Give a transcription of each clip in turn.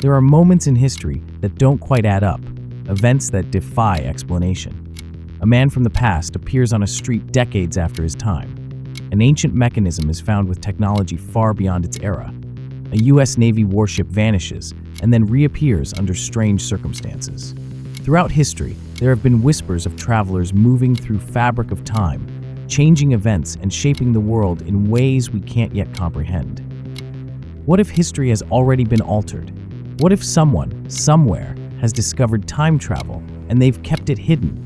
There are moments in history that don't quite add up, events that defy explanation. A man from the past appears on a street decades after his time. An ancient mechanism is found with technology far beyond its era. A U.S. Navy warship vanishes and then reappears under strange circumstances. Throughout history, there have been whispers of travelers moving through fabric of time, changing events and shaping the world in ways we can't yet comprehend. What if history has already been altered? What if someone, somewhere, has discovered time travel and they've kept it hidden?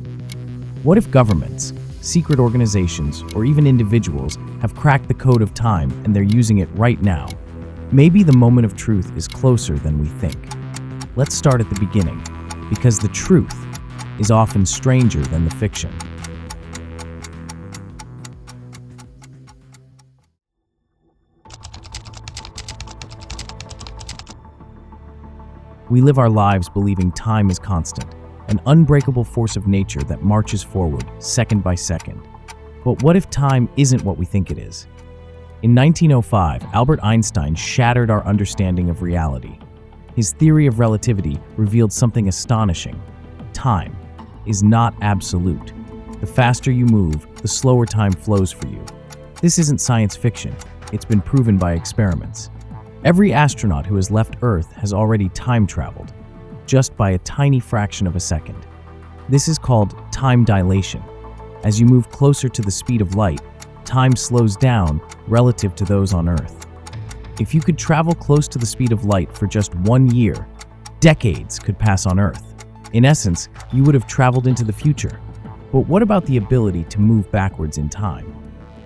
What if governments, secret organizations, or even individuals have cracked the code of time and they're using it right now? Maybe the moment of truth is closer than we think. Let's start at the beginning, because the truth is often stranger than the fiction. We live our lives believing time is constant, an unbreakable force of nature that marches forward second by second. But what if time isn't what we think it is? In 1905, Albert Einstein shattered our understanding of reality. His theory of relativity revealed something astonishing. Time is not absolute. The faster you move, the slower time flows for you. This isn't science fiction. It's been proven by experiments. Every astronaut who has left Earth has already time traveled, just by a tiny fraction of a second. This is called time dilation. As you move closer to the speed of light, time slows down relative to those on Earth. If you could travel close to the speed of light for just 1 year, decades could pass on Earth. In essence, you would have traveled into the future. But what about the ability to move backwards in time?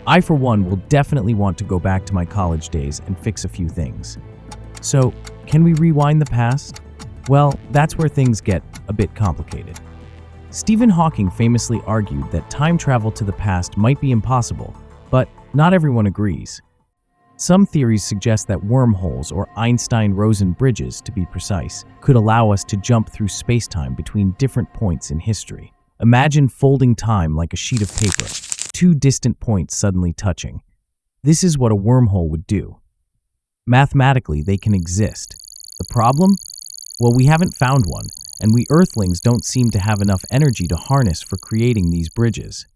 I, for one, will definitely want to go back to my college days and fix a few things. So, can we rewind the past? Well, that's where things get a bit complicated. Stephen Hawking famously argued that time travel to the past might be impossible, but not everyone agrees. Some theories suggest that wormholes, or Einstein-Rosen bridges to be precise, could allow us to jump through space-time between different points in history. Imagine folding time like a sheet of paper, two distant points suddenly touching. This is what a wormhole would do. Mathematically, they can exist. The problem? Well, we haven't found one, and we Earthlings don't seem to have enough energy to harness for creating these bridges.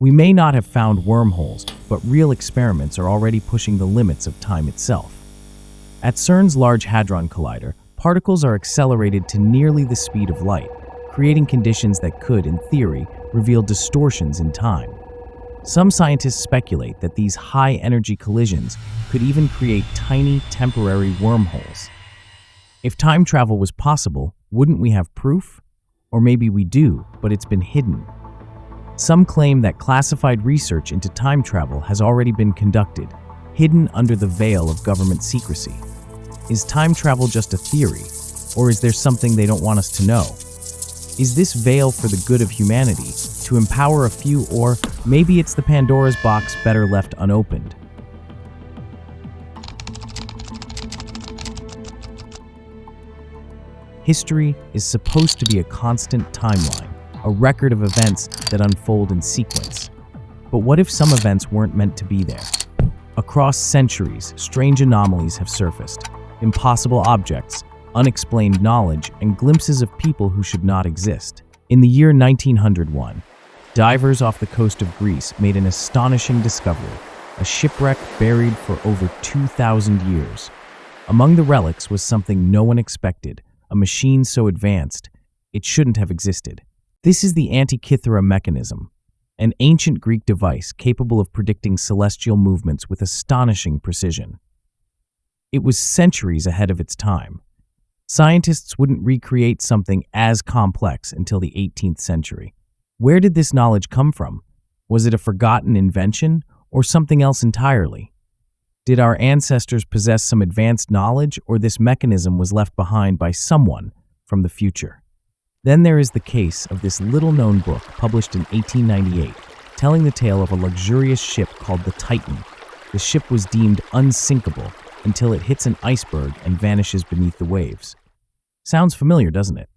We may not have found wormholes, but real experiments are already pushing the limits of time itself. At CERN's Large Hadron Collider, particles are accelerated to nearly the speed of light, creating conditions that could, in theory, reveal distortions in time. Some scientists speculate that these high-energy collisions could even create tiny, temporary wormholes. If time travel was possible, wouldn't we have proof? Or maybe we do, but it's been hidden. Some claim that classified research into time travel has already been conducted, hidden under the veil of government secrecy. Is time travel just a theory, or is there something they don't want us to know? Is this veil for the good of humanity, to empower a few, or maybe it's the Pandora's box better left unopened? History is supposed to be a constant timeline, a record of events that unfold in sequence. But what if some events weren't meant to be there? Across centuries, strange anomalies have surfaced. Impossible objects, unexplained knowledge, and glimpses of people who should not exist. In the year 1901, divers off the coast of Greece made an astonishing discovery, a shipwreck buried for over 2,000 years. Among the relics was something no one expected, a machine so advanced it shouldn't have existed. This is the Antikythera mechanism, an ancient Greek device capable of predicting celestial movements with astonishing precision. It was centuries ahead of its time. Scientists wouldn't recreate something as complex until the 18th century. Where did this knowledge come from? Was it a forgotten invention or something else entirely? Did our ancestors possess some advanced knowledge, or this mechanism was left behind by someone from the future? Then there is the case of this little-known book published in 1898, telling the tale of a luxurious ship called the Titan. The ship was deemed unsinkable until it hits an iceberg and vanishes beneath the waves. Sounds familiar, doesn't it?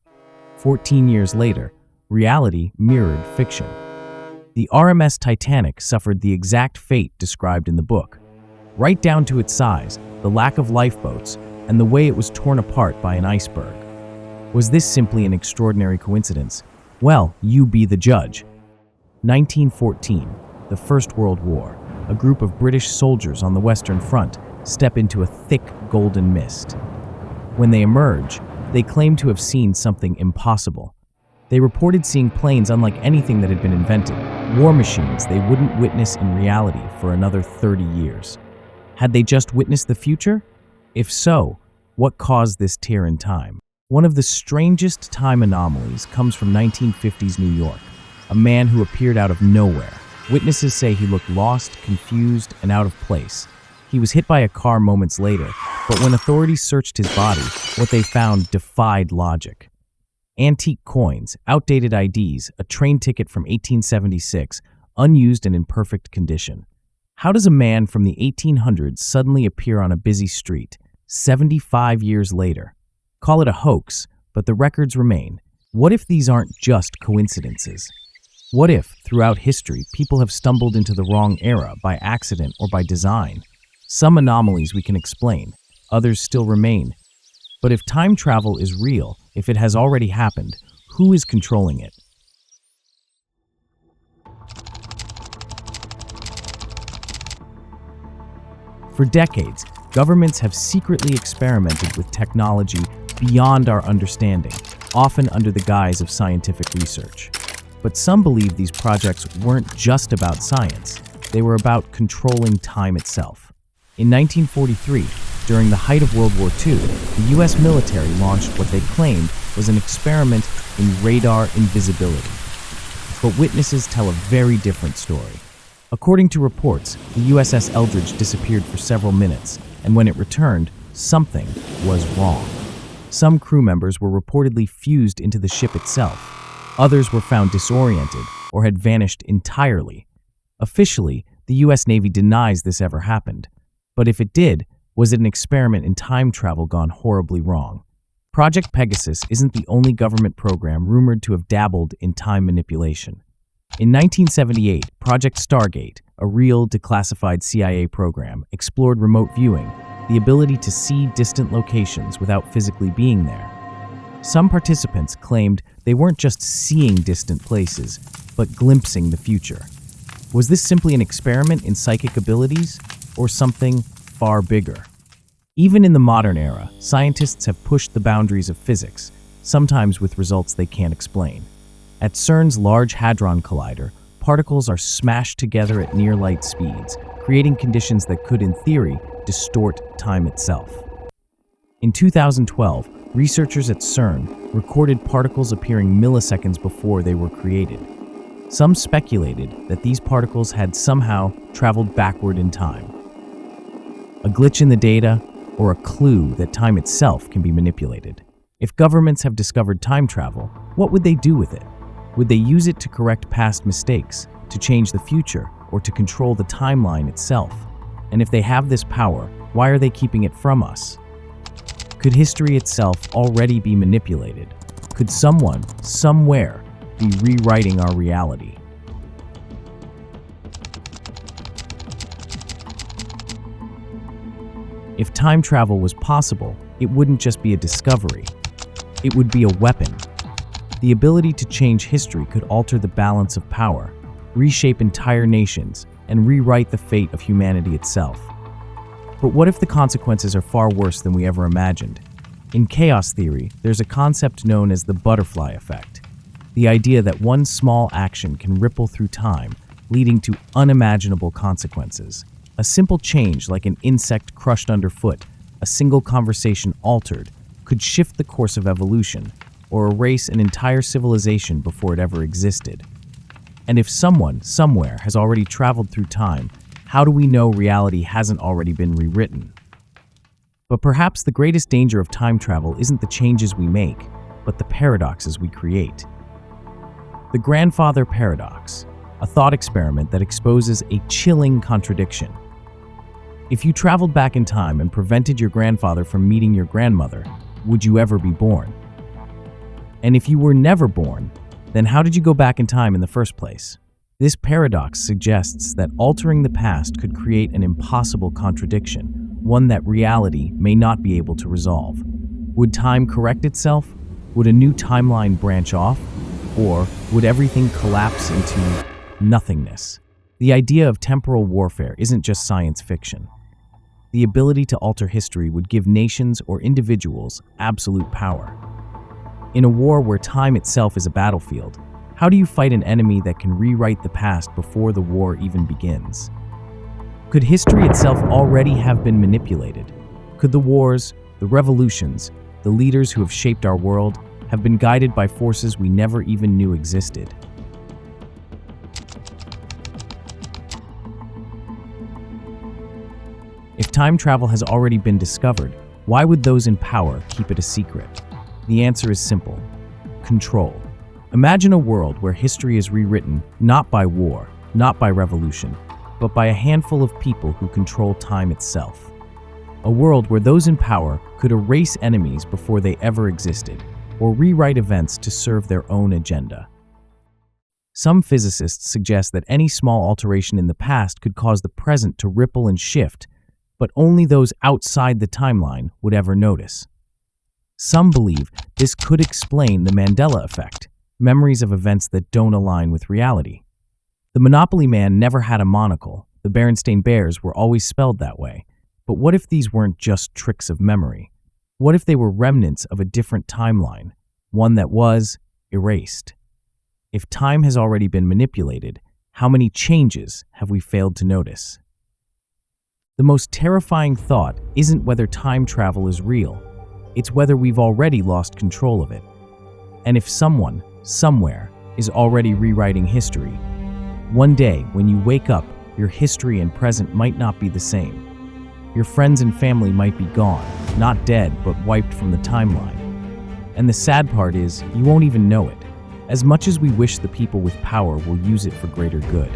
14 years later, reality mirrored fiction. The RMS Titanic suffered the exact fate described in the book, right down to its size, the lack of lifeboats, and the way it was torn apart by an iceberg. Was this simply an extraordinary coincidence? Well, you be the judge. 1914, the First World War. A group of British soldiers on the Western Front step into a thick golden mist. When they emerge, they claim to have seen something impossible. They reported seeing planes unlike anything that had been invented, war machines they wouldn't witness in reality for another 30 years. Had they just witnessed the future? If so, what caused this tear in time? One of the strangest time anomalies comes from 1950s New York, a man who appeared out of nowhere. Witnesses say he looked lost, confused, and out of place. He was hit by a car moments later, but when authorities searched his body, what they found defied logic. Antique coins, outdated IDs, a train ticket from 1876, unused and in perfect condition. How does a man from the 1800s suddenly appear on a busy street, 75 years later? Call it a hoax, but the records remain. What if these aren't just coincidences? What if, throughout history, people have stumbled into the wrong era by accident or by design? Some anomalies we can explain, others still remain. But if time travel is real, if it has already happened, who is controlling it? For decades, governments have secretly experimented with technology beyond our understanding, often under the guise of scientific research. But some believe these projects weren't just about science, they were about controlling time itself. In 1943, during the height of World War II, the US military launched what they claimed was an experiment in radar invisibility. But witnesses tell a very different story. According to reports, the USS Eldridge disappeared for several minutes, and when it returned, something was wrong. Some crew members were reportedly fused into the ship itself. Others were found disoriented or had vanished entirely. Officially, the US Navy denies this ever happened. But if it did, was it an experiment in time travel gone horribly wrong? Project Pegasus isn't the only government program rumored to have dabbled in time manipulation. In 1978, Project Stargate, a real declassified CIA program, explored remote viewing, the ability to see distant locations without physically being there. Some participants claimed they weren't just seeing distant places, but glimpsing the future. Was this simply an experiment in psychic abilities, or something far bigger? Even in the modern era, scientists have pushed the boundaries of physics, sometimes with results they can't explain. At CERN's Large Hadron Collider, particles are smashed together at near-light speeds, creating conditions that could, in theory, distort time itself. In 2012, researchers at CERN recorded particles appearing milliseconds before they were created. Some speculated that these particles had somehow traveled backward in time. A glitch in the data, or a clue that time itself can be manipulated. If governments have discovered time travel, what would they do with it? Would they use it to correct past mistakes, to change the future, or to control the timeline itself? And if they have this power, why are they keeping it from us? Could history itself already be manipulated? Could someone, somewhere, be rewriting our reality? If time travel was possible, it wouldn't just be a discovery. It would be a weapon. The ability to change history could alter the balance of power, reshape entire nations, and rewrite the fate of humanity itself. But what if the consequences are far worse than we ever imagined? In chaos theory, there's a concept known as the butterfly effect. The idea that one small action can ripple through time, leading to unimaginable consequences. A simple change, like an insect crushed underfoot, a single conversation altered, could shift the course of evolution, or erase an entire civilization before it ever existed. And if someone, somewhere, has already traveled through time, how do we know reality hasn't already been rewritten? But perhaps the greatest danger of time travel isn't the changes we make, but the paradoxes we create. The grandfather paradox, a thought experiment that exposes a chilling contradiction. If you traveled back in time and prevented your grandfather from meeting your grandmother, would you ever be born? And if you were never born, then how did you go back in time in the first place? This paradox suggests that altering the past could create an impossible contradiction, one that reality may not be able to resolve. Would time correct itself? Would a new timeline branch off? Or would everything collapse into nothingness? The idea of temporal warfare isn't just science fiction. The ability to alter history would give nations or individuals absolute power. In a war where time itself is a battlefield, how do you fight an enemy that can rewrite the past before the war even begins? Could history itself already have been manipulated? Could the wars, the revolutions, the leaders who have shaped our world have been guided by forces we never even knew existed? If time travel has already been discovered, why would those in power keep it a secret? The answer is simple: control. Imagine a world where history is rewritten not by war, not by revolution, but by a handful of people who control time itself. A world where those in power could erase enemies before they ever existed, or rewrite events to serve their own agenda. Some physicists suggest that any small alteration in the past could cause the present to ripple and shift, but only those outside the timeline would ever notice. Some believe this could explain the Mandela effect, memories of events that don't align with reality. The Monopoly Man never had a monocle. The Berenstain Bears were always spelled that way. But what if these weren't just tricks of memory? What if they were remnants of a different timeline, one that was erased? If time has already been manipulated, how many changes have we failed to notice? The most terrifying thought isn't whether time travel is real. It's whether we've already lost control of it. And if someone, somewhere, is already rewriting history, one day when you wake up, your history and present might not be the same. Your friends and family might be gone, not dead, but wiped from the timeline. And the sad part is, you won't even know it. As much as we wish the people with power will use it for greater good,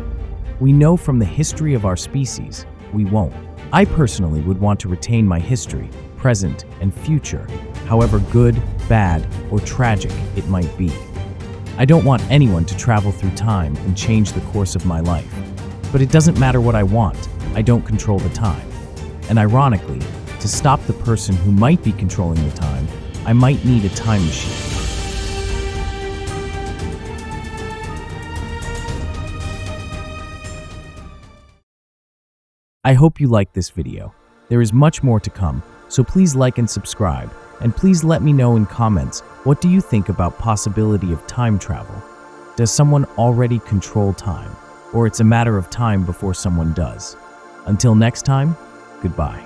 we know from the history of our species, we won't. I personally would want to retain my history, present, and future, however good, bad, or tragic it might be. I don't want anyone to travel through time and change the course of my life. But it doesn't matter what I want, I don't control the time. And ironically, to stop the person who might be controlling the time, I might need a time machine. I hope you liked this video. There is much more to come, so please like and subscribe. And please let me know in comments, what do you think about possibility of time travel? Does someone already control time? Or it's a matter of time before someone does? Until next time, goodbye.